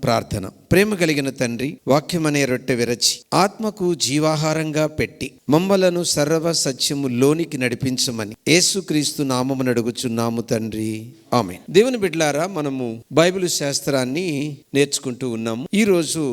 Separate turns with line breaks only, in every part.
ప్రార్థన. ప్రేమ కలిగిన తండ్రి, వాక్యమనే రొట్టె విరచి ఆత్మకు జీవాహారంగా పెట్టి మమ్మలను సర్వ సత్యము లోనికి నడిపించమని యేసుక్రీస్తు నామమున అడుగుచున్నాము తండ్రి, ఆమేన్. దేవుని బిడ్డలారా, మనము బైబిల్ శాస్త్రాన్ని నేర్చుకుంటూ ఉన్నాము. ఈరోజు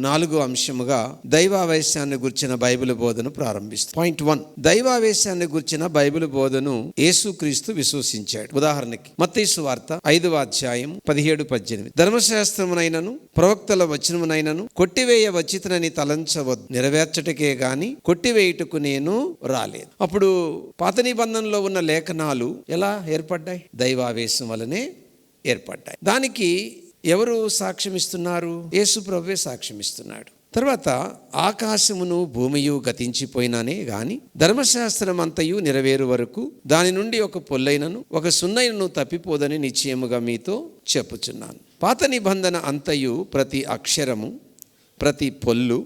4వ అంశముగా దైవావేశాన్ని గుర్చిన బైబిల్ బోధను ప్రారంభిస్తాం. పాయింట్ 1, దైవావేశాన్ని గుర్చిన బైబిల్ బోధను యేసుక్రీస్తు విశ్వసించాడు. ఉదాహరణకి మత్తయి సువార్త 5వ అధ్యాయం 17-18, ధర్మశాస్త్రమునైనను ప్రవక్తల వచనమునైనను కొట్టివేయ వచ్చితనని తలంచవద్దు, నెరవేర్చటకే గాని కొట్టివేయుటకు నేను రాలేదు. అప్పుడు పాత నిబంధనలో ఉన్న లేఖనాలు ఎలా ఏర్పడ్డాయి? దైవావేశం వలనే ఏర్పడ్డాయి. దానికి ఎవరు సాక్ష్యం ఇస్తున్నారు? యేసు ప్రభువే సాక్ష్యం ఇస్తున్నాడు. తర్వాత ఆకాశమును భూమియు గతించిపోయినానే గాని ధర్మశాస్త్రం అంతయు నెరవేరు వరకు దాని నుండి ఒక పొల్లైనను ఒక సున్నైనను తప్పిపోదని నిశ్చయముగా మీతో చెప్పుచున్నాను. పాత నిబంధన అంతయు ప్రతి అక్షరము ప్రతి పొల్లు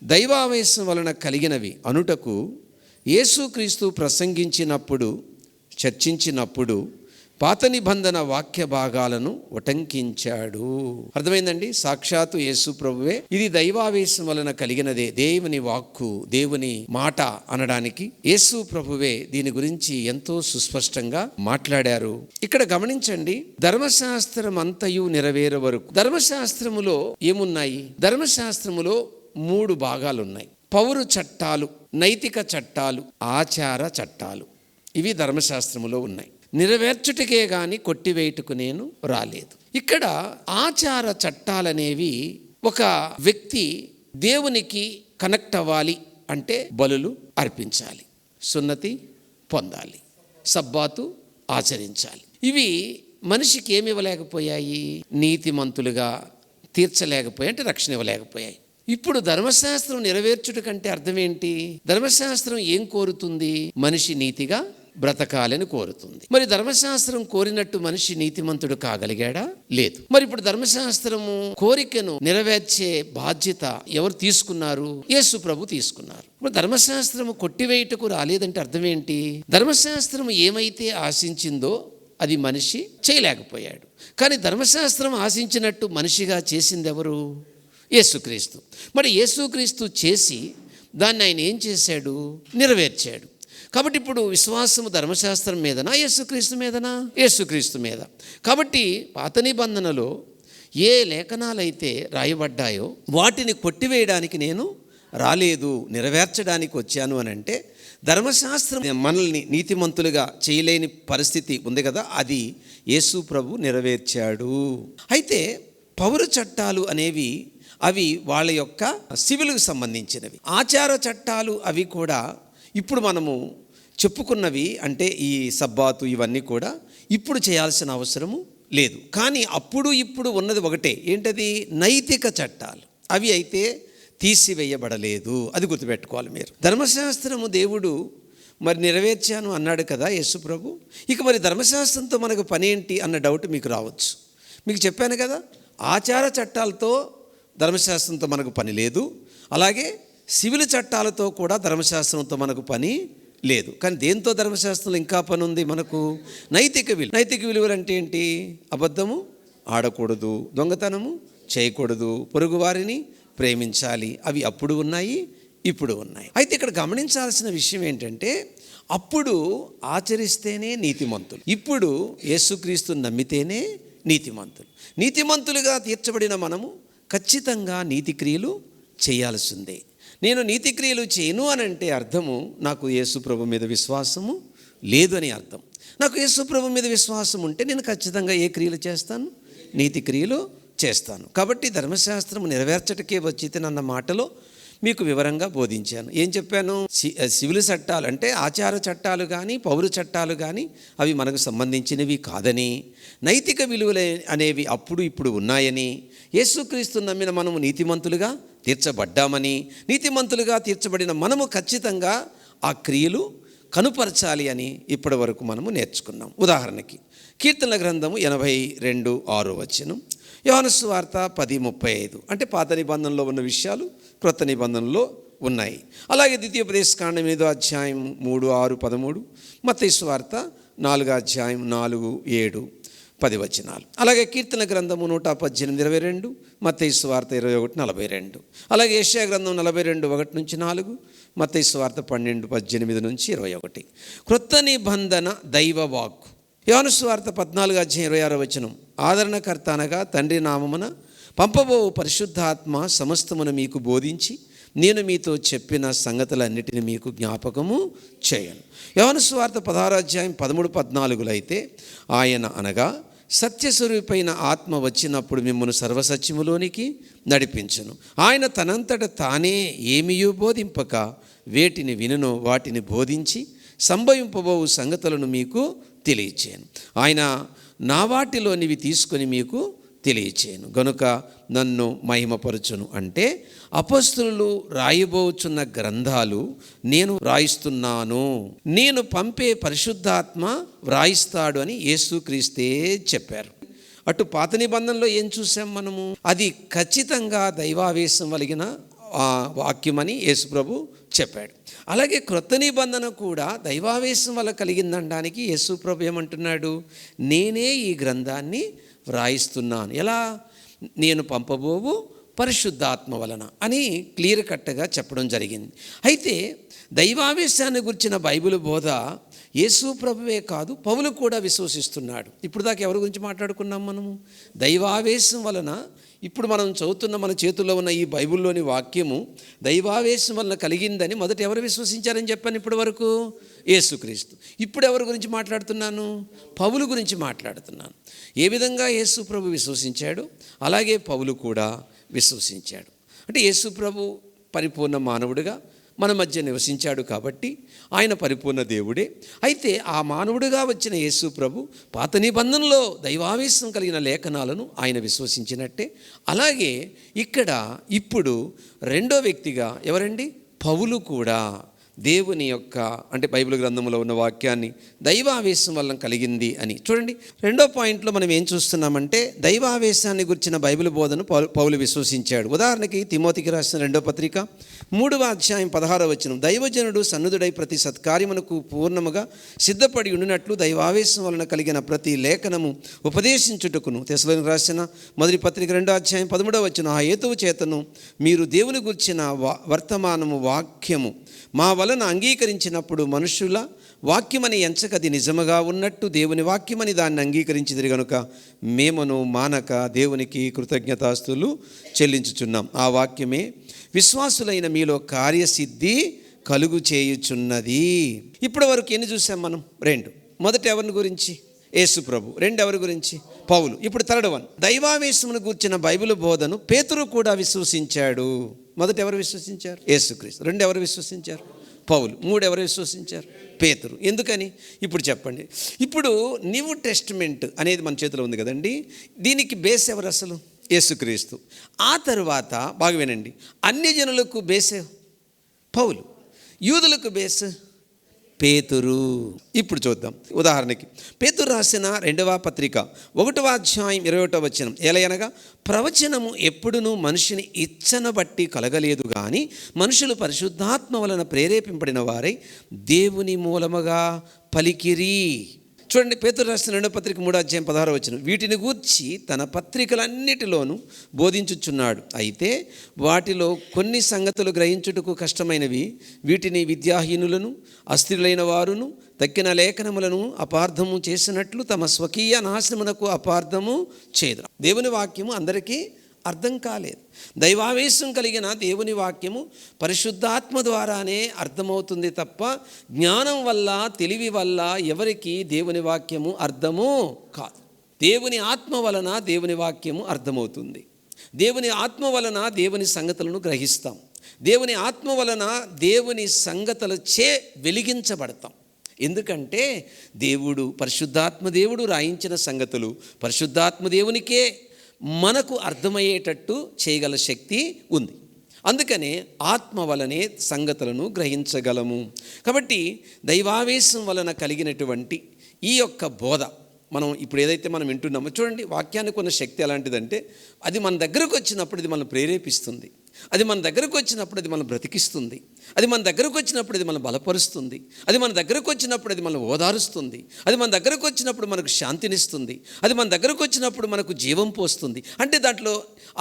దైవావేశం వలన కలిగినవి అనుటకు యేసుక్రీస్తు ప్రసంగించినప్పుడు చర్చించినప్పుడు పాత నిబంధన వాక్య భాగాలను ఉటంకించాడు. అర్థమైందండి? సాక్షాత్తు యేసు ప్రభువే ఇది దైవావేశం వలన కలిగినదే, దేవుని వాక్కు, దేవుని మాట అనడానికి యేసు ప్రభువే దీని గురించి ఎంతో సుస్పష్టంగా మాట్లాడారు. ఇక్కడ గమనించండి, ధర్మశాస్త్రం అంతయు నెరవేరే వరకు. ధర్మశాస్త్రములో ఏమున్నాయి? ధర్మశాస్త్రములో 3 భాగాలు ఉన్నాయి. పౌర చట్టాలు, నైతిక చట్టాలు, ఆచార చట్టాలు. ఇవి ధర్మశాస్త్రములో ఉన్నాయి. నెరవేర్చుటకే గాని కొట్టివేయుటకు నేను రాలేదు. ఇక్కడ ఆచార చట్టాలనేవి ఒక వ్యక్తి దేవునికి కనెక్ట్ అవ్వాలి అంటే బలులు అర్పించాలి, సున్నతి పొందాలి, సబ్బాతు ఆచరించాలి. ఇవి మనిషికి ఏమి ఇవ్వలేకపోయాయి? నీతిమంతులుగా తీర్చలేకపోయాయి, అంటే రక్షణ ఇవ్వలేకపోయాయి. ఇప్పుడు ధర్మశాస్త్రం నెరవేర్చుట కంటే అర్థం ఏంటి? ధర్మశాస్త్రం ఏం కోరుతుంది? మనిషి నీతిగా బ్రతకాలని కోరుతుంది. మరి ధర్మశాస్త్రం కోరినట్టు మనిషి నీతిమంతుడు కాగలిగాడా? లేదు. మరి ఇప్పుడు ధర్మశాస్త్రము కోరికను నెరవేర్చే బాధ్యత ఎవరు తీసుకున్నారు? యేసు ప్రభు తీసుకున్నారు. ఇప్పుడు ధర్మశాస్త్రము కొట్టివేయుటకు రాలేదంటే అర్థం ఏంటి? ధర్మశాస్త్రము ఏమైతే ఆశించిందో అది మనిషి చేయలేకపోయాడు. కానీ ధర్మశాస్త్రం ఆశించినట్టు మనిషిగా చేసింది ఎవరు? యేసుక్రీస్తు. మరి యేసుక్రీస్తు చేసి దాన్ని ఆయన ఏం చేశాడు? నెరవేర్చాడు. కాబట్టి ఇప్పుడు విశ్వాసము ధర్మశాస్త్రం మీదనా యేసుక్రీస్తు మీదనా? యేసుక్రీస్తు మీద. కాబట్టి పాత నిబంధనలో ఏ లేఖనాలైతే రాయబడ్డాయో వాటిని కొట్టివేయడానికి నేను రాలేదు, నెరవేర్చడానికి వచ్చాను అని అంటే ధర్మశాస్త్రం మనల్ని నీతిమంతులుగా చేయలేని పరిస్థితి ఉంది కదా, అది యేసు ప్రభు నెరవేర్చాడు. అయితే పౌర చట్టాలు అనేవి అవి వాళ్ళ యొక్క సివిల్కు సంబంధించినవి. ఆచార చట్టాలు అవి కూడా ఇప్పుడు మనము చెప్పుకున్నవి, అంటే ఈ సబ్బాతు ఇవన్నీ కూడా ఇప్పుడు చేయాల్సిన అవసరము లేదు. కానీ అప్పుడు ఇప్పుడు ఉన్నది ఒకటే. ఏంటది? నైతిక చట్టాలు. అవి అయితే తీసివేయబడలేదు. అది గుర్తుపెట్టుకోవాలి మీరు. ధర్మశాస్త్రము దేవుడు మరి నెరవేర్చాను అన్నాడు కదా యేసు ప్రభు. ఇక మరి ధర్మశాస్త్రంతో మనకు పని ఏంటి అన్న డౌట్ మీకు రావచ్చు. మీకు చెప్పాను కదా, ఆచార చట్టాలతో ధర్మశాస్త్రంతో మనకు పని లేదు, అలాగే సివిల్ చట్టాలతో కూడా ధర్మశాస్త్రంతో మనకు పని లేదు. కానీ దేంతో ధర్మశాస్త్రంలో ఇంకా పని ఉంది మనకు? నైతిక విలువ. నైతిక విలువలు అంటే ఏంటి? అబద్ధము ఆడకూడదు, దొంగతనము చేయకూడదు, పొరుగువారిని ప్రేమించాలి. అవి అప్పుడు ఉన్నాయి, ఇప్పుడు ఉన్నాయి. అయితే ఇక్కడ గమనించాల్సిన విషయం ఏంటంటే, అప్పుడు ఆచరిస్తేనే నీతిమంతులు, ఇప్పుడు యేసుక్రీస్తుని నమ్మితేనే నీతిమంతులు. నీతిమంతులుగా తీర్చబడిన మనము ఖచ్చితంగా నీతి క్రియలు చేయాల్సిందే. నేను నీతి క్రియలు చేయను అని అంటే అర్థము నాకు యేసు ప్రభు మీద విశ్వాసము లేదు అని అర్థం. నాకు యేసు ప్రభు మీద విశ్వాసం ఉంటే నేను ఖచ్చితంగా ఏ క్రియలు చేస్తాను? నీతి క్రియలు చేస్తాను. కాబట్టి ధర్మశాస్త్రం నెరవేర్చటకే వచ్చితేనన్న మాటలో మీకు వివరంగా బోధించాను. ఏం చెప్పాను? సివిల్ చట్టాలు అంటే ఆచార చట్టాలు కానీ పౌర చట్టాలు కానీ అవి మనకు సంబంధించినవి కాదని, నైతిక విలువలు అనేవి అప్పుడు ఇప్పుడు ఉన్నాయని, యేసుక్రీస్తు నమ్మిన మనము నీతిమంతులుగా తీర్చబడ్డామని, నీతిమంతులుగా తీర్చబడిన మనము ఖచ్చితంగా ఆ క్రియలు కనుపరచాలి అని ఇప్పటి వరకు మనము నేర్చుకున్నాం. ఉదాహరణకి కీర్తనల గ్రంథము 82:6 యోహాను సువార్త 10:35 అంటే పాత నిబంధనలో ఉన్న విషయాలు క్రొత్త నిబంధనలో ఉన్నాయి. అలాగే ద్వితీయోపదేశకాండం 8వ అధ్యాయం 3, 6, 13, మత్తయి సువార్త 4వ అధ్యాయం 4, 7, 10 వచనాలు. అలాగే కీర్తన గ్రంథము 118:22, మత్తయి సువార్త 21:42. అలాగే యెషయా గ్రంథం 42:1-4, మత్తయి సువార్త 12:18-21. క్రొత్త నిబంధన దైవ వాక్కు. యోహాను సువార్త 14:26 ఆదరణకర్త అనగా తండ్రి నామమున పంపబో పరిశుద్ధాత్మ సమస్తమును మీకు బోధించి నేను మీతో చెప్పిన సంగతులన్నిటిని మీకు జ్ఞాపకము చేయను. యోహాను సువార్త 16:13-14 అయితే ఆయన అనగా సత్యస్వరూపైన ఆత్మ వచ్చినప్పుడు మిమ్మల్ని సర్వసత్యములోనికి నడిపించును. ఆయన తనంతట తానే ఏమీయూ బోధింపక వేటిని వినునో వాటిని బోధించి సంభవింపబోవు సంగతులను మీకు తెలియచేయను. ఆయన నా వాటిలోనివి తీసుకొని మీకు తెలియచేయను గనుక నన్ను మహిమపరచును. అంటే అపొస్తలులు రాయబోచున్న గ్రంథాలు నేను వ్రాయిస్తున్నాను, నేను పంపే పరిశుద్ధాత్మ వ్రాయిస్తాడు అని యేసుక్రీస్తే చెప్పారు. అటు పాత నిబంధనలో ఏం చూసాం మనము? అది ఖచ్చితంగా దైవావేశం కలిగిన వాక్యమని యేసుప్రభు చెప్పాడు. అలాగే క్రొత్త నిబంధన కూడా దైవావేశం వల్ల కలిగిందనడానికి యేసుప్రభు ఏమంటున్నాడు? నేనే ఈ గ్రంథాన్ని వ్రాయిస్తున్నాను. ఎలా? నేను పంపబోవు పరిశుద్ధాత్మ వలన అని క్లియర్ కట్గా చెప్పడం జరిగింది. అయితే దైవావేశాన్ని గురించిన బైబిల్ బోధ యేసు ప్రభువే కాదు, పౌలు కూడా విశ్వసిస్తున్నాడు. ఇప్పుడు దాకా ఎవరి గురించి మాట్లాడుకున్నాం మనము? దైవావేశం వలన ఇప్పుడు మనం చదువుతున్న మన చేతుల్లో ఉన్న ఈ బైబిల్లోని వాక్యము దైవావేశం వలన కలిగిందని మొదట ఎవరు విశ్వసించారని చెప్పాను ఇప్పటి వరకు? యేసుక్రీస్తు. ఇప్పుడు ఎవరి గురించి మాట్లాడుతున్నాను? పౌలు గురించి మాట్లాడుతున్నాను. ఏ విధంగా యేసు ప్రభు విశ్వసించాడు అలాగే పౌలు కూడా విశ్వసించాడు. అంటే యేసు ప్రభు పరిపూర్ణ మానవుడిగా మన మధ్య నివసించాడు కాబట్టి ఆయన పరిపూర్ణ దేవుడే. అయితే ఆ మానవుడిగా వచ్చిన యేసు ప్రభు పాత నిబంధనలో దైవావేశం కలిగిన లేఖనాలను ఆయన విశ్వసించినట్టే, అలాగే ఇక్కడ ఇప్పుడు రెండో వ్యక్తిగా ఎవరండి? పౌలు కూడా దేవుని యొక్క అంటే బైబిల్ గ్రంథంలో ఉన్న వాక్యాన్ని దైవావేశం వల్ల కలిగింది అని. చూడండి, రెండో పాయింట్లో మనం ఏం చూస్తున్నామంటే దైవావేశాన్ని గురించిన బైబిల్ బోధను పౌలు విశ్వసించాడు. ఉదాహరణకి తిమోతికి రాసిన 2వ పత్రిక 3వ అధ్యాయం 16వ వచనం, దైవజనుడు సన్నుదుడై ప్రతి సత్కార్యమునకు పూర్ణముగా సిద్ధపడి ఉండినట్లు దైవావేశం వలన కలిగిన ప్రతి లేఖనము ఉపదేశించుటకును. తెస్సలోనికీయులకు రాసిన మొదటి పత్రిక 2వ అధ్యాయం 13వ వచనం, ఆ హేతువు చేతను మీరు దేవుని గురించిన వర్తమానము వాక్యము మా వలన అంగీకరించినప్పుడు మనుషుల వాక్యమని ఎంచకది నిజముగా ఉన్నట్టు దేవుని వాక్యమని దాన్ని అంగీకరించిదిరి గనుక మేమును మానక దేవునికి కృతజ్ఞతాస్తులు చెల్లించుచున్నాం. ఆ వాక్యమే విశ్వాసులైన మీలో కార్యసిద్ధి కలుగు చేయుచున్నది. ఇప్పటి వరకు ఎన్ని చూసాం మనం? 2. మొదట ఎవరిని గురించి? యేసు ప్రభు. 2 ఎవరి గురించి? పౌలు. ఇప్పుడు థర్డ్ వన్, దైవావేశమును గూర్చిన బైబిల్ బోధను పేతురు కూడా విశ్వసించాడు. మొదట ఎవరు విశ్వసించారు? యేసుక్రీస్తు. 2 ఎవరు విశ్వసించారు? పౌలు. 3 ఎవరు విశ్వసించారు? పేతురు. ఎందుకని? ఇప్పుడు చెప్పండి. ఇప్పుడు న్యూ టెస్టిమెంట్ అనేది మన చేతిలో ఉంది కదండి, దీనికి బేస్ ఎవరు అసలు? యేసుక్రీస్తు. ఆ తరువాత బాగా వినండి, అన్యజనులకు బేస్ పౌలు, యూదులకు బేస్ పేతురు. ఇప్పుడు చూద్దాం. ఉదాహరణకి పేతురు రాసిన 2వ పత్రిక 1వ అధ్యాయం 21వ వచనం, ఎలయనగా ప్రవచనము ఎప్పుడునూ మనిషిని ఇచ్చను బట్టి కలగలేదు కానీ మనుషులు పరిశుద్ధాత్మ వలన ప్రేరేపింపబడిన వారై దేవుని మూలముగా పలికిరి. చూడండి, పేతురు రాసిన 2వ పత్రిక 3వ అధ్యాయం 16వ వచనం, వీటిని గూర్చి తన పత్రికలన్నిటిలోనూ బోధించుచున్నాడు. అయితే వాటిలో కొన్ని సంగతులు గ్రహించుటకు కష్టమైనవి, వీటిని విద్యాహీనులను అస్థిరులైన వారును తక్కిన లేఖనములను అపార్థము చేసినట్లు తమ స్వకీయ నాశనమునకు అపార్థము చేయదు. దేవుని వాక్యము అందరికీ అర్థం కాలేదు. దైవావేశం కలిగిన దేవుని వాక్యము పరిశుద్ధాత్మ ద్వారానే అర్థమవుతుంది తప్ప జ్ఞానం వల్ల తెలివి వల్ల ఎవరికి దేవుని వాక్యము అర్థము కాదు. దేవుని ఆత్మ వలన దేవుని వాక్యము అర్థమవుతుంది. దేవుని ఆత్మ వలన దేవుని సంగతులను గ్రహిస్తాం. దేవుని ఆత్మ వలన దేవుని సంగతులచే వెలిగించబడతాం. ఎందుకంటే దేవుడు పరిశుద్ధాత్మ దేవుడు రాయించిన సంగతులు పరిశుద్ధాత్మ దేవునికే మనకు అర్థమయ్యేటట్టు చేయగల శక్తి ఉంది. అందుకనే ఆత్మ వలనే సంగతులను గ్రహించగలము. కాబట్టి దైవావేశం వలన కలిగినటువంటి ఈ యొక్క బోధ మనం ఇప్పుడు ఏదైతే మనం వింటున్నామో, చూడండి వాక్యానికి ఉన్న శక్తి ఎలాంటిదంటే అది మన దగ్గరకు వచ్చినప్పుడు ఇది మనల్ని ప్రేరేపిస్తుంది. అది మన దగ్గరకు వచ్చినప్పుడు అది మనం బ్రతికిస్తుంది. అది మన దగ్గరకు వచ్చినప్పుడు అది మనం బలపరుస్తుంది. అది మన దగ్గరకు వచ్చినప్పుడు అది మనం ఓదారుస్తుంది. అది మన దగ్గరకు వచ్చినప్పుడు మనకు శాంతినిస్తుంది. అది మన దగ్గరకు వచ్చినప్పుడు మనకు జీవం పోస్తుంది. అంటే దాంట్లో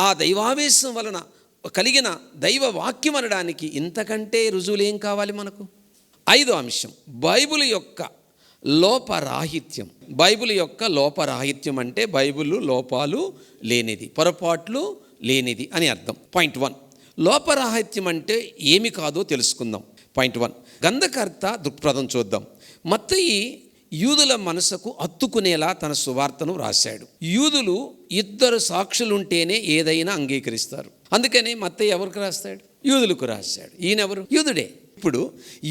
ఆ దైవావేశం వలన కలిగిన దైవ వాక్యం అనడానికి ఇంతకంటే రుజువులు ఏం కావాలి మనకు? 5వ అంశం, బైబిల్ యొక్క లోపరాహిత్యం. బైబిల్ యొక్క లోపరాహిత్యం అంటే బైబిల్ లోపాలు లేనిది, పొరపాట్లు లేనిది అని అర్థం. పాయింట్ 1, లోపరాహిత్యం అంటే ఏమి కాదో తెలుసుకుందాం. పాయింట్ 1, గ్రంథకర్త దృక్పథం చూద్దాం. మత్తయి యూదుల మనసుకు హత్తుకునేలా తన సువార్తను రాశాడు. యూదులు 2 సాక్షులుంటేనే ఏదైనా అంగీకరిస్తారు. అందుకని మత్తయి ఎవరికి రాస్తాడు? యూదులకు రాశాడు. ఈయనెవరు? యూదుడే. ఇప్పుడు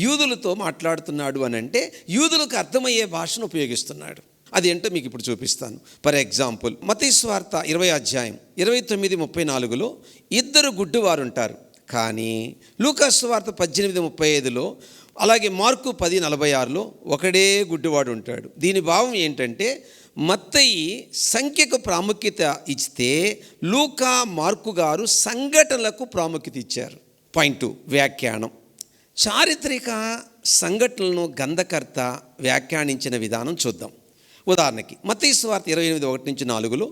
యూదులతో మాట్లాడుతున్నాడు అని అంటే యూదులకు అర్థమయ్యే భాషను ఉపయోగిస్తున్నాడు. అదేంటో మీకు ఇప్పుడు చూపిస్తాను. ఫర్ ఎగ్జాంపుల్, మత్తయి సువార్త 20 అధ్యాయం 29-34లో 2 గుడ్డివారు ఉంటారు. కానీ లూకా సువార్త 18:35లో, అలాగే మార్కు 10:46లో ఒకడే గుడ్డివాడు ఉంటాడు. దీని భావం ఏంటంటే మత్తయి సంఖ్యకు ప్రాముఖ్యత ఇస్తే లూకా, మార్కు గారు సంఘటనలకు ప్రాముఖ్యత ఇచ్చారు. పాయింట్ 2, వ్యాఖ్యానం. చారిత్రక సంఘటనలను గ్రంథకర్త వ్యాఖ్యానించిన విధానం చూద్దాం. ఉదాహరణకి మత్తయి సువార్త 28:1-4లో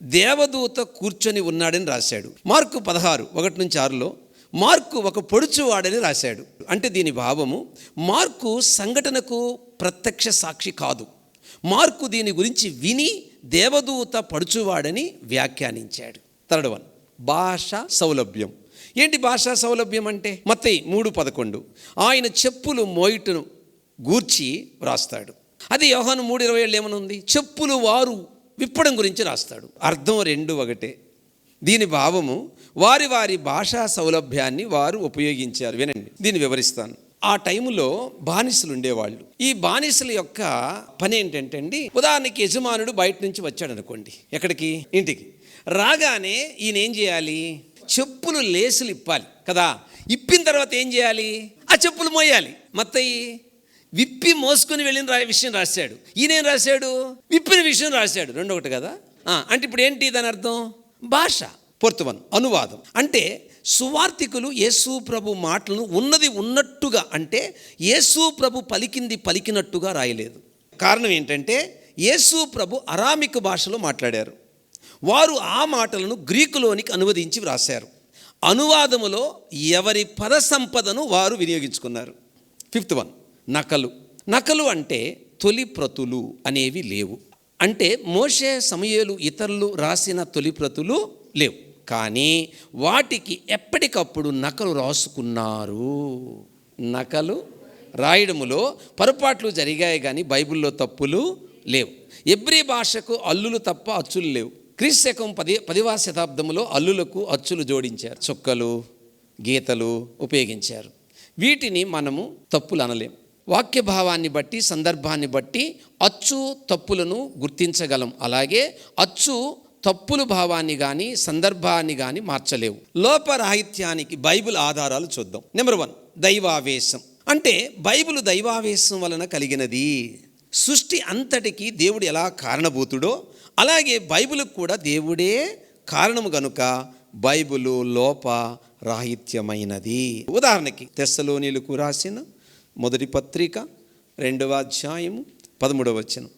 దేవదూత కూర్చొని ఉన్నాడని రాశాడు. మార్కు 16:1-6లో మార్కు ఒక పొడుచువాడని రాశాడు. అంటే దీని భావము, మార్కు సంఘటనకు ప్రత్యక్ష సాక్షి కాదు. మార్కు దీని గురించి విని దేవదూత పడుచువాడని వ్యాఖ్యానించాడు. 3rd, భాషా సౌలభ్యం. ఏంటి భాషా సౌలభ్యం అంటే? మత్తయి 3:11 ఆయన చెప్పులు మోయుటను గూర్చి వ్రాస్తాడు. అది యోహాను 3:27 ఏమనుంది? చెప్పులు వారు విప్పడం గురించి రాస్తాడు. అర్థం 2 ఒకటే. దీని భావము వారి వారి భాషా సౌలభ్యాన్ని వారు ఉపయోగించారు. వినండి, దీన్ని వివరిస్తాను. ఆ టైంలో బానిసలు ఉండేవాళ్ళు. ఈ బానిసల యొక్క పని ఏంటంటే అండి, ఉదాహరణకి యజమానుడు బయట నుంచి వచ్చాడు అనుకోండి, ఎక్కడికి? ఇంటికి. రాగానే ఈయన ఏం చేయాలి? చెప్పులు లేసులు ఇప్పాలి కదా. ఇప్పిన తర్వాత ఏం చేయాలి? ఆ చెప్పులు మోయాలి. మత్తయి విప్పి మోసుకొని వెళ్ళిన విషయం రాశాడు. ఈయనేం రాశాడు? విప్పిన విషయం రాశాడు. 2 ఒకటి కదా. అంటే ఇప్పుడు ఏంటి దాని అర్థం? భాష. 4th one, అనువాదం. అంటే సువార్తికులు యేసు ప్రభు మాటలను ఉన్నది ఉన్నట్టుగా, అంటే యేసు ప్రభు పలికింది పలికినట్టుగా రాయలేదు. కారణం ఏంటంటే యేసు ప్రభు అరామిక్ భాషలో మాట్లాడారు. వారు ఆ మాటలను గ్రీకులోనికి అనువదించి వ్రాశారు. అనువాదములో ఎవరి పద సంపదను వారు వినియోగించుకున్నారు. 5th one, నకలు. నకలు అంటే తొలి ప్రతులు అనేవి లేవు. అంటే మోషే, సమూయేలు, ఇతరులు రాసిన తొలి ప్రతులు లేవు, కానీ వాటికి ఎప్పటికప్పుడు నకలు రాసుకున్నారు. నకలు రాయడములో పొరపాట్లు జరిగాయి, కానీ బైబిల్లో తప్పులు లేవు. ఎబ్రీ భాషకు అల్లులు తప్ప అచ్చులు లేవు. క్రీస్తు శకం 10వ శతాబ్దంలో అల్లులకు అచ్చులు జోడించారు, చుక్కలు, గీతలు ఉపయోగించారు. వీటిని మనము తప్పులు అనలేం. వాక్య భావాన్ని బట్టి, సందర్భాన్ని బట్టి అచ్చు తప్పులను గుర్తించగలం. అలాగే అచ్చు తప్పుల భావాన్ని కానీ సందర్భాన్ని కానీ మార్చలేవు. లోపరాహిత్యానికి బైబిల్ ఆధారాలు చూద్దాం. నెంబర్ 1, దైవావేశం. అంటే బైబిల్ దైవావేశం వలన కలిగినది. సృష్టి అంతటికి దేవుడు ఎలా కారణభూతుడో అలాగే బైబిల్ కూడా దేవుడే కారణము గనుక బైబిలు లోపరాహిత్యమైనది. ఉదాహరణకి తెస్సలోనీయులకు రాసిన 1వ పత్రిక 2వ అధ్యాయము 13వ వచనం,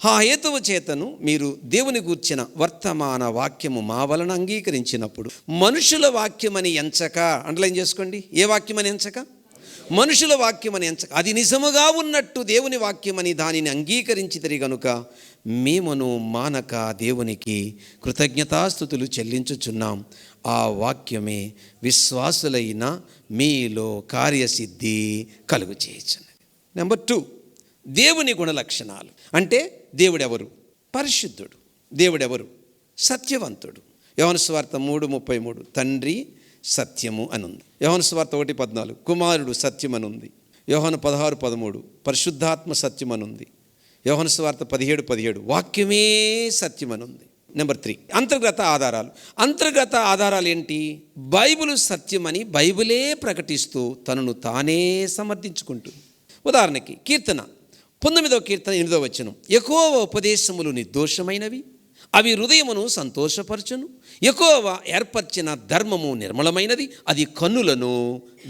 ఆ హేతువు చేతను మీరు దేవుని గూర్చిన వర్తమాన వాక్యము మా వలన అంగీకరించినప్పుడు మనుషుల వాక్యమని ఎంచక, అండర్లైన్ చేసుకోండి, ఏ వాక్యమని ఎంచక? మనుషుల వాక్యమని ఎంచక, అది నిజముగా ఉన్నట్టు దేవుని వాక్యమని దానిని అంగీకరించితిరి గనుక మేమును మానక దేవునికి కృతజ్ఞతాస్తుతులు చెల్లించుచున్నాం. ఆ వాక్యమే విశ్వాసులైన మీలో కార్యసిద్ధి కలుగు చేయొచ్చు. నెంబర్ 2, దేవుని గుణలక్షణాలు. అంటే దేవుడెవరు? పరిశుద్ధుడు. దేవుడెవరు? సత్యవంతుడు. యోహాను సువార్త 3:33 తండ్రి సత్యము అని ఉంది. యోహాను సువార్త 1:14 కుమారుడు సత్యం అని ఉంది. యోహాను 16:13 పరిశుద్ధాత్మ సత్యం అని ఉంది. యోహాను సువార్త 17:17 వాక్యమే సత్యం అని ఉంది. నెంబర్ 3, అంతర్గత ఆధారాలు. అంతర్గత ఆధారాలు ఏంటి? బైబిల్ సత్యమని బైబిలే ప్రకటిస్తూ తనను తానే సమర్థించుకుంటుంది. ఉదాహరణకి కీర్తన 19వ కీర్తన 8వ వచనం, యెహోవా ఉపదేశములు నిర్దోషమైనవి, అవి హృదయమును సంతోషపరచును. యెహోవా ఏర్పరిచిన ధర్మము నిర్మలమైనది, అది కన్నులను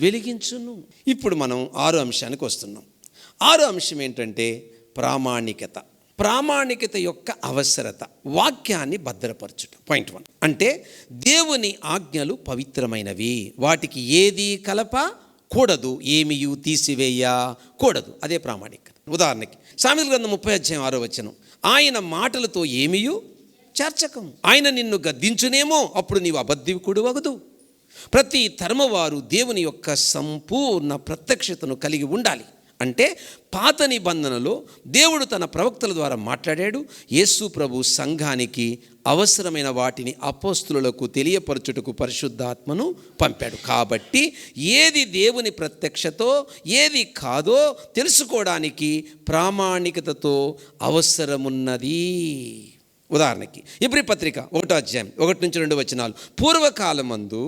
వెలిగించును. ఇప్పుడు మనం 6వ అంశానికి వస్తున్నాం. 6వ అంశం ఏంటంటే ప్రామాణికత. ప్రామాణికత యొక్క అవసరత, వాక్యాన్ని భద్రపరచుట. పాయింట్ 1 అంటే దేవుని ఆజ్ఞలు పవిత్రమైనవి, వాటికి ఏది కలపకూడదు, ఏమియు తీసివేయకూడదు. అదే ప్రామాణికత. ఉదాహరణకి సామెతల గ్రంథం 30:6 ఆయన మాటలతో ఏమియు చేర్చకము, ఆయన నిన్ను గద్దించునేమో, అప్పుడు నీవు అబద్ధికుడు వగదు. ప్రతి తరమవారు దేవుని యొక్క సంపూర్ణ ప్రత్యక్షతను కలిగి ఉండాలి. అంటే పాత నిబంధనలో దేవుడు తన ప్రవక్తల ద్వారా మాట్లాడాడు. యేసు ప్రభు సంఘానికి అవసరమైన వాటిని అపోస్తులకు తెలియపరచుటకు పరిశుద్ధాత్మను పంపాడు. కాబట్టి ఏది దేవుని ప్రత్యక్షతో ఏది కాదో తెలుసుకోవడానికి ప్రామాణికతతో అవసరమున్నది. ఉదాహరణకి ఇబ్రీ పత్రిక 1:1-2 పూర్వకాలమందు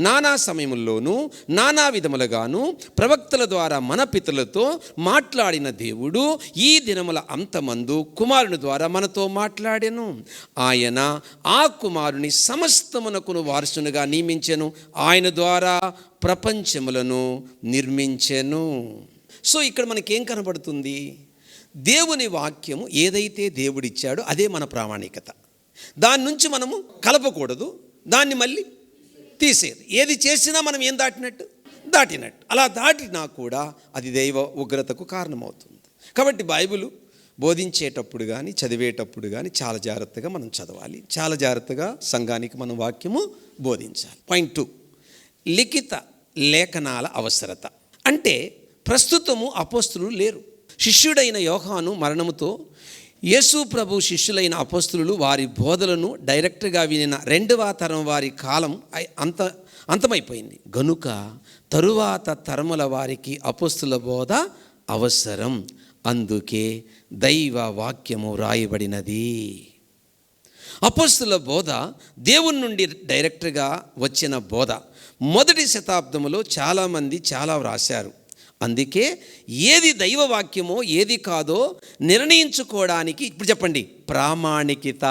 నానా సమయముల్లోనూ నానా విధములుగాను ప్రవక్తల ద్వారా మన పితరులతో మాట్లాడిన దేవుడు ఈ దినముల అంతమందు కుమారుని ద్వారా మనతో మాట్లాడెను. ఆయన ఆ కుమారుని సమస్తమునకును వారసునిగా నియమించెను, ఆయన ద్వారా ప్రపంచములను నిర్మించెను. సో ఇక్కడ మనకేం కనబడుతుంది? దేవుని వాక్యము ఏదైతే దేవుడిచ్చాడో అదే మన ప్రామాణికత. దాని నుంచి మనము కలపకూడదు, దాన్ని మళ్ళీ తీసేది. ఏది చేసినా మనం ఏం దాటినట్టు. అలా దాటినా కూడా అది దైవ ఉగ్రతకు కారణమవుతుంది. కాబట్టి బైబిల్ బోధించేటప్పుడు కానీ చదివేటప్పుడు కానీ చాలా జాగ్రత్తగా మనం చదవాలి, చాలా జాగ్రత్తగా సంఘానికి మనం వాక్యము బోధించాలి. పాయింట్ 2 లిఖిత లేఖనాల అవసరత. అంటే ప్రస్తుతము అపోస్తులు లేరు. శిష్యుడైన యోహాను మరణముతో యేసు ప్రభు శిష్యులైన అపోస్తులు వారి బోధలను డైరెక్ట్గా వినిన 2వ తరం వారి కాలం అంతమైపోయింది. గనుక తరువాత తరముల వారికి అపోస్తుల బోధ అవసరం. అందుకే దైవ వాక్యము రాయబడినది. అపోస్తుల బోధ దేవుని నుండి డైరెక్ట్గా వచ్చిన బోధ. మొదటి శతాబ్దంలో చాలామంది చాలా వ్రాశారు. అందుకే ఏది దైవవాక్యమో ఏది కాదో నిర్ణయించుకోవడానికి ఇప్పుడు చెప్పండి ప్రామాణికత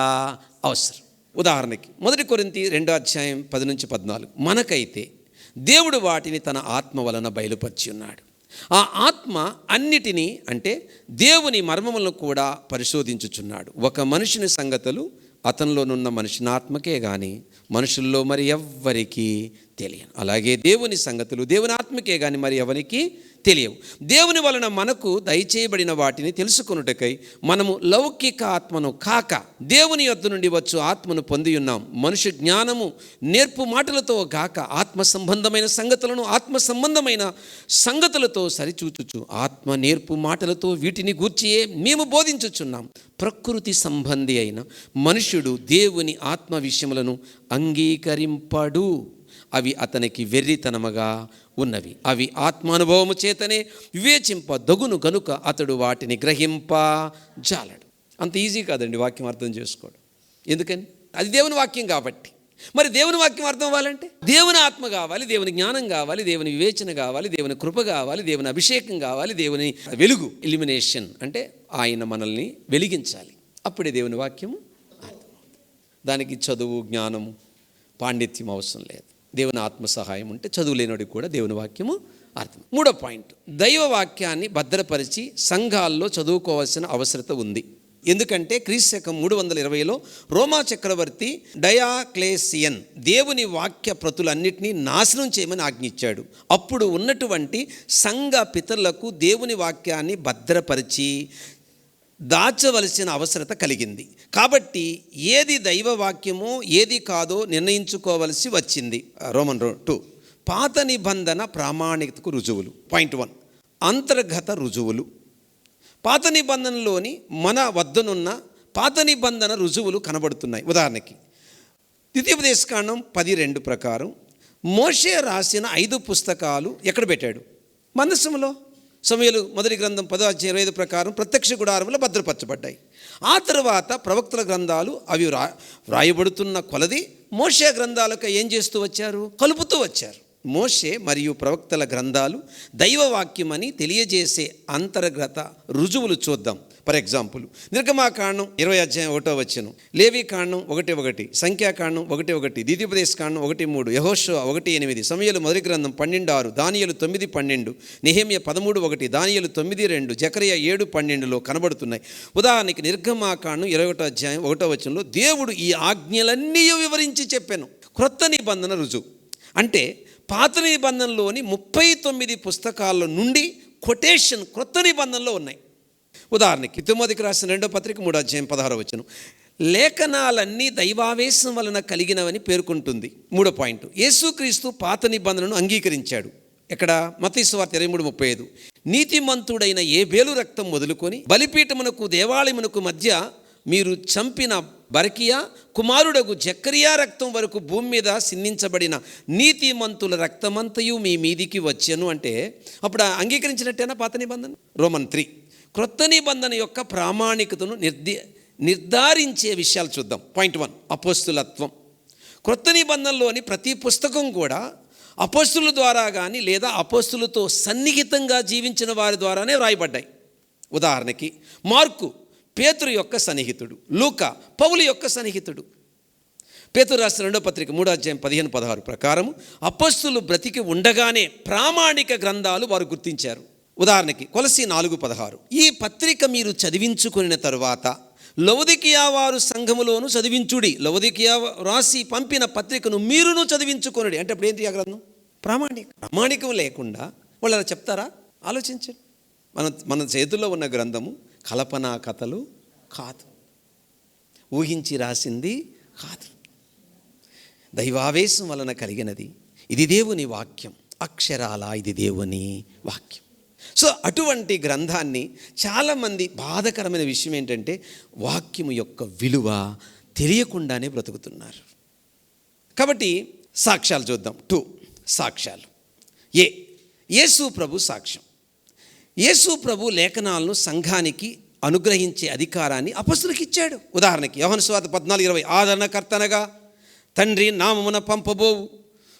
అవసరం. ఉదాహరణకి 1 కొరింథీ 2:10-14 మనకైతే దేవుడు వాటిని తన ఆత్మ వలన బయలుపరిచి ఉన్నాడు. ఆ ఆత్మ అన్నిటినీ అంటే దేవుని మర్మములను కూడా పరిశోధించుచున్నాడు. ఒక మనుషుని సంగతులు అతనిలోనున్న మనుషుని ఆత్మకే కానీ మనుషుల్లో మరి ఎవ్వరికీ తెలియదు. అలాగే దేవుని సంగతులు దేవుని ఆత్మకే కానీ మరి ఎవరికి తెలియవు. దేవుని వలన మనకు దయచేయబడిన వాటిని తెలుసుకొనుటకై మనము లౌకిక ఆత్మను కాక దేవుని యొద్ద నుండి వచ్చు ఆత్మను పొంది ఉన్నాం. మనుష్య జ్ఞానము నేర్పు మాటలతో కాక ఆత్మ సంబంధమైన సంగతులను ఆత్మ సంబంధమైన సంగతులతో సరిచూచుచు ఆత్మ నేర్పు మాటలతో వీటిని గూర్చియే మేము బోధించుచున్నాం. ప్రకృతి సంబంధి అయిన మనుష్యుడు దేవుని ఆత్మ విషయములను అంగీకరింపడు. అవి అతనికి వెర్రితనముగా ఉన్నవి. అవి ఆత్మానుభవము చేతనే వివేచింపదగును గనుక అతడు వాటిని గ్రహింపజాలడు. అంత ఈజీ కాదండి వాక్యం అర్థం చేసుకోవడం. ఎందుకని? అది దేవుని వాక్యం కాబట్టి. మరి దేవుని వాక్యం అర్థం అవ్వాలంటే దేవుని ఆత్మ కావాలి, దేవుని జ్ఞానం కావాలి, దేవుని వివేచన కావాలి, దేవుని కృప కావాలి, దేవుని అభిషేకం కావాలి, దేవుని వెలుగు ఇల్యూమినేషన్ అంటే ఆయన మనల్ని వెలిగించాలి. అప్పుడే దేవుని వాక్యము అర్థమవుతుంది. దానికి చదువు జ్ఞానము పాండిత్యం అవసరం లేదు. దేవుని ఆత్మ సహాయం ఉంటే చదువు లేనివాడికి కూడా దేవుని వాక్యము అర్థం. 3వ పాయింట్ దైవ వాక్యాన్ని భద్రపరిచి సంఘాల్లో చదువుకోవాల్సిన అవసరత ఉంది. ఎందుకంటే క్రీస్తు 320లో రోమా చక్రవర్తి డయాక్లేసియన్ దేవుని వాక్య ప్రతులన్నింటినీ నాశనం చేయమని ఆజ్ఞించాడు. అప్పుడు ఉన్నటువంటి సంఘ పితరులకు దేవుని వాక్యాన్ని భద్రపరిచి దాచవలసిన అవసరత కలిగింది. కాబట్టి ఏది దైవవాక్యమో ఏది కాదో నిర్ణయించుకోవలసి వచ్చింది. రోమన్ 2 పాత నిబంధన ప్రామాణికతకు రుజువులు. పాయింట్ 1 అంతర్గత రుజువులు. పాత నిబంధనలోని మన వద్దనున్న పాత నిబంధన రుజువులు కనబడుతున్నాయి. ఉదాహరణకి ద్వితీయోపదేశకాండం 10:2 ప్రకారం మోషే రాసిన 5 పుస్తకాలు ఎక్కడ పెట్టాడు? మందసములో. సమూయేలు మొదటి గ్రంథం 10:25 ప్రకారం ప్రత్యక్ష గుడారంలో భద్రపరచబడ్డాయి. ఆ తర్వాత ప్రవక్తల గ్రంథాలు అవి వ్రాయబడుతున్న కొలది మోషే గ్రంథాలకు ఏం చేస్తూ వచ్చారు? కలుపుతూ వచ్చారు. మోషే మరియు ప్రవక్తల గ్రంథాలు దైవవాక్యమని తెలియజేసే అంతర్గత రుజువులు చూద్దాం. ఫర్ ఎగ్జాంపుల్ నిర్గమాకాండం 20 లేవీకాండం 1:1, సంఖ్యాకాండం 1:1, ద్వితీయోపదేశకాండం 1:3, యెహోషువ 1:8, సమూయేలు మొదటి గ్రంథం 12:6, దానియేలు 9:12, నెహెమ్యా 13:1, దానియేలు 9:2, జకరియా 7:12లో కనబడుతున్నాయి. ఉదాహరణకి నిర్గమాకాండం 21 దేవుడు ఈ ఆజ్ఞలన్నీ వివరించి చెప్పాను. క్రొత్త నిబంధన రుజువు అంటే పాత నిబంధనలోని 39 పుస్తకాల నుండి కొటేషన్ క్రొత్త నిబంధనలో ఉన్నాయి. ఉదాహరణకి తిమోతికి రాసిన 2వ పత్రిక 3:16 లేఖనాలన్నీ దైవావేశం వలన కలిగినవని పేర్కొంటుంది. 3వ పాయింట్, యేసుక్రీస్తు పాత నిబంధనను అంగీకరించాడు. ఎక్కడ? మత్తయి సువార్త 23:35 నీతిమంతుడైన ఏబేలు రక్తం మొదలుకొని బలిపీఠమునకు దేవాలయమునకు మధ్య మీరు చంపిన బరకియా కుమారుడగు జకరియా రక్తం వరకు భూమి మీద సిందించబడిన నీతిమంతుల రక్తమంతయు మీ మీదికి వచ్చెను అంటే అప్పుడు అంగీకరించినట్టేనా పాత నిబంధన? రోమన్ 3 క్రొత్త నిబంధన యొక్క ప్రామాణికతను నిర్ధారించే విషయాలు చూద్దాం. పాయింట్ 1, అపోస్తులత్వం. క్రొత్త నిబంధనలోని ప్రతి పుస్తకం కూడా అపోస్తుల ద్వారా కానీ లేదా అపోస్తులతో సన్నిహితంగా జీవించిన వారి ద్వారానే వ్రాయబడ్డాయి. ఉదాహరణకి మార్కు పేతురు యొక్క సన్నిహితుడు, లూకా పౌలు యొక్క సన్నిహితుడు. పేతురు రాసిన 2వ పత్రిక 3:15-16 ప్రకారం అపోస్తులు బ్రతికి ఉండగానే ప్రామాణిక గ్రంథాలు వారు గుర్తించారు. ఉదాహరణకి కొలస్సీ 4:16 ఈ పత్రిక మీరు చదివించుకున్న తరువాత లవొదికీయ వారు సంఘములోను చదివించుడి, లవొదికీయ రాసి పంపిన పత్రికను మీరును చదివించుకొనుడి. అంటే అప్పుడు ఏంటి ఆ గ్రంథం? ప్రామాణికం లేకుండా వాళ్ళు అలా చెప్తారా? ఆలోచించండి. మన చేతుల్లో ఉన్న గ్రంథము కల్పనా కథలు కాదు, ఊహించి రాసింది కాదు, దైవావేశం వలన కలిగినది. ఇది దేవుని వాక్యం, అక్షరాల ఇది దేవుని వాక్యం. సో అటువంటి గ్రంథాన్ని చాలామంది బాధకరమైన విషయం ఏంటంటే వాక్యము యొక్క విలువ తెలియకుండానే బ్రతుకుతున్నారు. కాబట్టి సాక్ష్యాలు చూద్దాం. 2 సాక్ష్యాలు. యేసు ప్రభు సాక్ష్యం. యేసు ప్రభు లేఖనాలను సంఘానికి అనుగ్రహించే అధికారాన్ని అపొస్తలులకు ఇచ్చాడు. ఉదాహరణకి యోహాను సువార్త 14:20 ఆదరణకర్తనగా తండ్రి నామమున పంపబోవు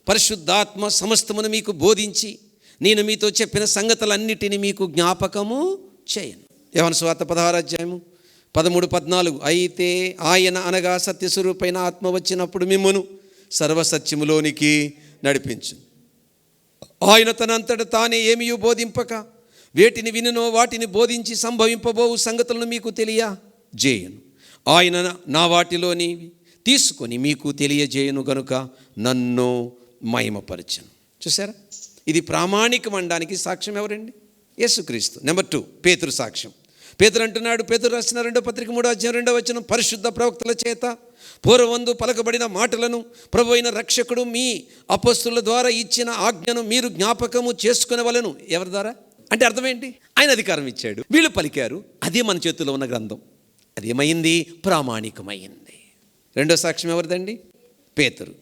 పరిశుద్ధాత్మ సమస్తమును మీకు బోధించి నేను మీతో చెప్పిన సంగతులన్నిటినీ మీకు జ్ఞాపకము చేయను. యోహాను సువార్త 16:13-14 అయితే ఆయన అనగా సత్యస్వరూపైన ఆత్మ వచ్చినప్పుడు మిమ్మును సర్వసత్యములోనికి నడిపించు. ఆయన తనంతట తానే ఏమీ బోధింపక వేటిని వినునో వాటిని బోధించి సంభవింపబోవు సంగతులను మీకు తెలియజేయను. ఆయన నా వాటిలోని తీసుకొని మీకు తెలియజేయను గనుక నన్ను మహిమపరచను. చూసారా? ఇది ప్రామాణికం అనడానికి సాక్ష్యం ఎవరండి? యేసుక్రీస్తు. నెంబర్ 2 పేతురు సాక్ష్యం. పేతురు అంటున్నాడు, పేతురు రాసిన 2వ పత్రిక 3:2 పరిశుద్ధ ప్రవక్తల చేత పూర్వమందు పలకబడిన మాటలను ప్రభు అయిన రక్షకుడు మీ అపొస్తలుల ద్వారా ఇచ్చిన ఆజ్ఞను మీరు జ్ఞాపకము చేసుకునేవలెను. ఎవరి ద్వారా అంటే అర్థం ఏంటి? ఆయన అధికారం ఇచ్చాడు, వీళ్ళు పలికారు, అదే మన చేతిలో ఉన్న గ్రంథం. అదేమైంది? ప్రామాణికమైంది. 2వ సాక్ష్యం ఎవరిదండి? పేతురు.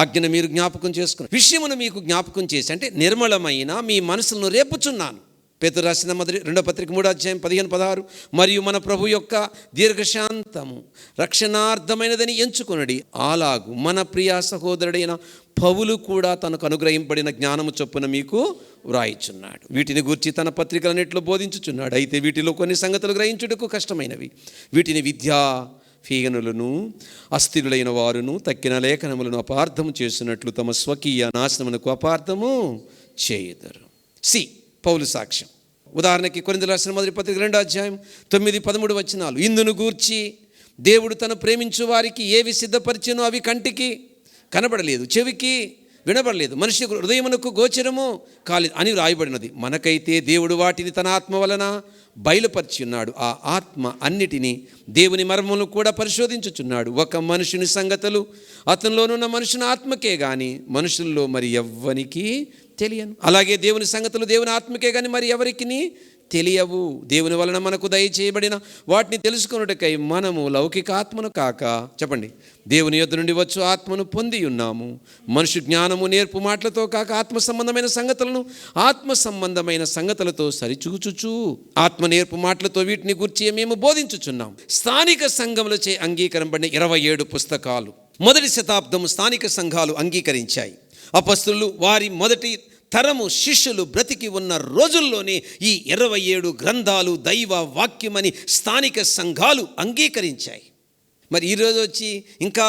ఆజ్ఞను మీరు జ్ఞాపకం చేసుకుని విషయమును మీకు జ్ఞాపకం చేసి అంటే నిర్మలమైన మీ మనసులను రేపుచున్నాను. పేతురు రాసిన 2వ పత్రిక 3:15-16 మరియు మన ప్రభు యొక్క దీర్ఘశాంతము రక్షణార్థమైనదని ఎంచుకొనడి. అలాగు మన ప్రియ సహోదరుడైన పౌలు కూడా తనకు అనుగ్రహింపబడిన జ్ఞానము చొప్పున మీకు వ్రాయిచున్నాడు. వీటిని గూర్చి తన పత్రికలన్నిటిలో బోధించుచున్నాడు. అయితే వీటిలో కొన్ని సంగతులు గ్రహించుటకు కష్టమైనవి. వీటిని విద్యా ఫీగనులను అస్థిరులైన వారును తక్కిన లేఖనములను అపార్థము చేసినట్లు తమ స్వకీయ నాశనమునకు అపార్థము చేయుదురు. పౌలు సాక్ష్యం. ఉదాహరణకి కొరింథీయులకు రాసిన మొదటి పత్రిక 2:9-13 ఇందును గూర్చి దేవుడు తను ప్రేమించు వారికి ఏవి సిద్ధపరిచెనో అవి కంటికి కనబడలేదు, చెవికి వినబడలేదు, మనిషి హృదయమునకు గోచరము కాలేదు అని రాయబడినది. మనకైతే దేవుడు వాటిని తన ఆత్మ వలన బయలుపరిచి ఉన్నాడు. ఆ ఆత్మ అన్నిటినీ దేవుని మర్మములను కూడా పరిశోధించుచున్నాడు. ఒక మనుషుని సంగతులు అతనిలోనున్న మనుషుని ఆత్మకే గాని మనుషుల్లో మరి ఎవ్వనికి తెలియను. అలాగే దేవుని సంగతులు దేవుని ఆత్మకే కానీ మరి ఎవరికి తెలియవు. దేవుని వలన మనకు దయచేయబడిన వాటిని తెలుసుకొనుటకై మనము లౌకిక ఆత్మను కాక చెప్పండి దేవుని యొద్ద నుండి వచ్చు ఆత్మను పొంది ఉన్నాము. మనుషు జ్ఞానము నేర్పు మాటలతో కాక ఆత్మ సంబంధమైన సంగతులను ఆత్మ సంబంధమైన సంగతులతో సరిచూచుచు ఆత్మ నేర్పు మాటలతో వీటిని గురించి మేము బోధించుచున్నాం. స్థానిక సంఘములచే అంగీకరింపబడిన 27 పుస్తకాలు మొదటి శతాబ్దం స్థానిక సంఘాలు అంగీకరించాయి. అపొస్తలులు వారి మొదటి తరము శిష్యులు బ్రతికి ఉన్న రోజుల్లోనే ఈ 27 గ్రంథాలు దైవ వాక్యమని స్థానిక సంఘాలు అంగీకరించాయి. మరి ఈరోజు వచ్చి ఇంకా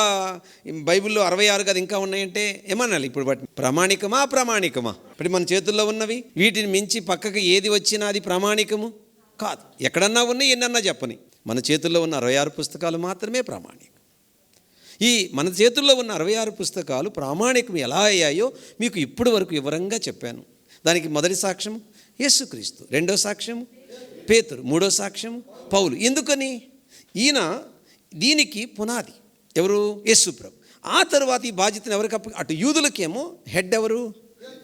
బైబిల్లో 66 కదా ఇంకా ఉన్నాయంటే ఏమనాలి? ఇప్పుడు వాటి ప్రామాణికమా అప్రామాణికమా? ఇప్పుడు మన చేతుల్లో ఉన్నవి వీటిని మించి పక్కకు ఏది వచ్చినా అది ప్రామాణికము కాదు. ఎక్కడన్నా ఉన్నాయి, ఎన్నన్నా చెప్పని, మన చేతుల్లో ఉన్న 66 పుస్తకాలు మాత్రమే ప్రామాణికం. ఈ మన చేతుల్లో ఉన్న 66 పుస్తకాలు ప్రామాణికం ఎలా అయ్యాయో మీకు ఇప్పటి వరకు వివరంగా చెప్పాను. దానికి మొదటి సాక్ష్యం యేసుక్రీస్తు, రెండో సాక్ష్యం పేతురు, మూడో సాక్ష్యం పౌలు. ఎందుకని? ఈయన దీనికి పునాది ఎవరు? యేసుప్రభు. ఆ తర్వాత ఈ బాధ్యతను ఎవరికి అటు యూదులకేమో హెడ్ ఎవరు?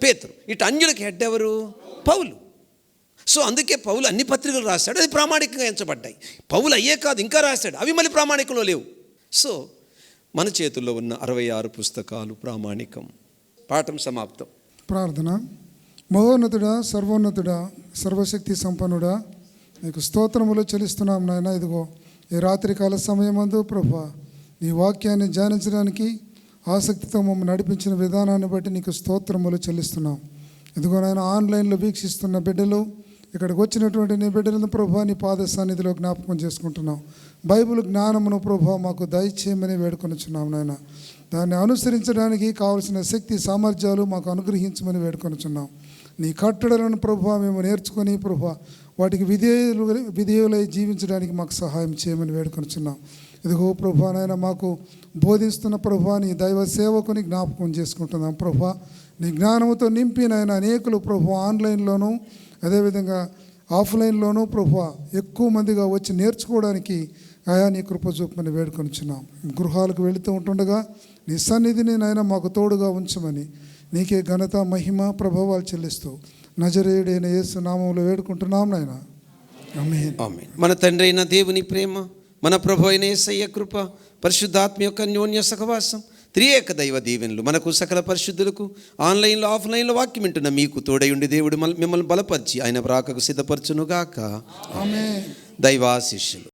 పేతురు. ఇటు అన్యులకి హెడ్ ఎవరు? పౌలు. సో అందుకే పౌలు అన్ని పత్రికలు రాశాడు, అది ప్రామాణికంగా ఎంచబడ్డాయి. పౌలు అయ్యే కాదు, ఇంకా రాశాడు, అవి మళ్ళీ ప్రామాణికంలో లేవు. సో మన చేతుల్లో ఉన్న 66 పుస్తకాలు ప్రామాణికం. పాఠం సమాప్తం.
ప్రార్థన. మహోన్నతుడా, సర్వోన్నతుడా, సర్వశక్తి సంపన్నుడా, నీకు స్తోత్రములు చెల్లిస్తున్నాం నాయన. ఇదిగో ఈ రాత్రికాల సమయమందు ప్రభువా, నీ వాక్యాన్ని ధ్యానించడానికి ఆసక్తితో మమ్మల్ని నడిపించిన విధానాన్ని బట్టి నీకు స్తోత్రములు చెల్లిస్తున్నాం. ఇదిగో నాయన, ఆన్లైన్లో వీక్షిస్తున్న బిడ్డలు, ఇక్కడికి వచ్చినటువంటి నీ బిడ్డలను ప్రభువా నీ పాద సన్నిధిలో జ్ఞాపకం చేసుకుంటున్నాం. బైబిల్ జ్ఞానమును ప్రభువా మాకు దయచేయమని వేడుకొనుచున్నాం నాయన. దాన్ని అనుసరించడానికి కావలసిన శక్తి సామర్థ్యాలు మాకు అనుగ్రహించమని వేడుకొనుచున్నాం. నీ కట్టడలను ప్రభువా మేము నేర్చుకొని ప్రభువా వాటికి విధేయులై జీవించడానికి మాకు సహాయం చేయమని వేడుకొనుచున్నాం. ఇదిగో ప్రభువా నాయన, మాకు బోధిస్తున్న ప్రభువా నీ దైవ సేవకుని జ్ఞాపకం చేసుకుంటున్నాం. ప్రభువా నీ జ్ఞానంతో నింపి నాయన అనేకులు ప్రభువా ఆన్లైన్లోనూ అదేవిధంగా ఆఫ్లైన్లోనూ ప్రభువా ఎక్కువ మందిగా వచ్చి నేర్చుకోవడానికి ఆయా నీ కృప చూపమని వేడుకొనిచున్నాం. గృహాలకు వెళుతూ ఉంటుండగా నీ సన్నిధిని నాయన మాకు తోడుగా ఉంచమని నీకే ఘనత మహిమ ప్రభావాలు చెల్లిస్తూ నజరేయుడైన యేసు నామములో వేడుకుంటున్నాం నాయన. ఆమేన్.
ఆమేన్. మన తండ్రి అయిన దేవుని ప్రేమ, మన ప్రభు అయిన యేసయ్య కృప, పరిశుద్ధాత్మ యొక్క అన్యోన్య సహవాసం, త్రియేక దైవ దీవెనలు మనకు సకల పరిశుద్ధులకు ఆన్లైన్లో ఆఫ్లైన్లో వాక్యం వింటున్న మీకు తోడయుండి దేవుడు మిమ్మల్ని బలపరిచి ఆయన రాకకు సిద్ధపరచునుగాక.
ఆమేన్.
దైవాశిష్యులు.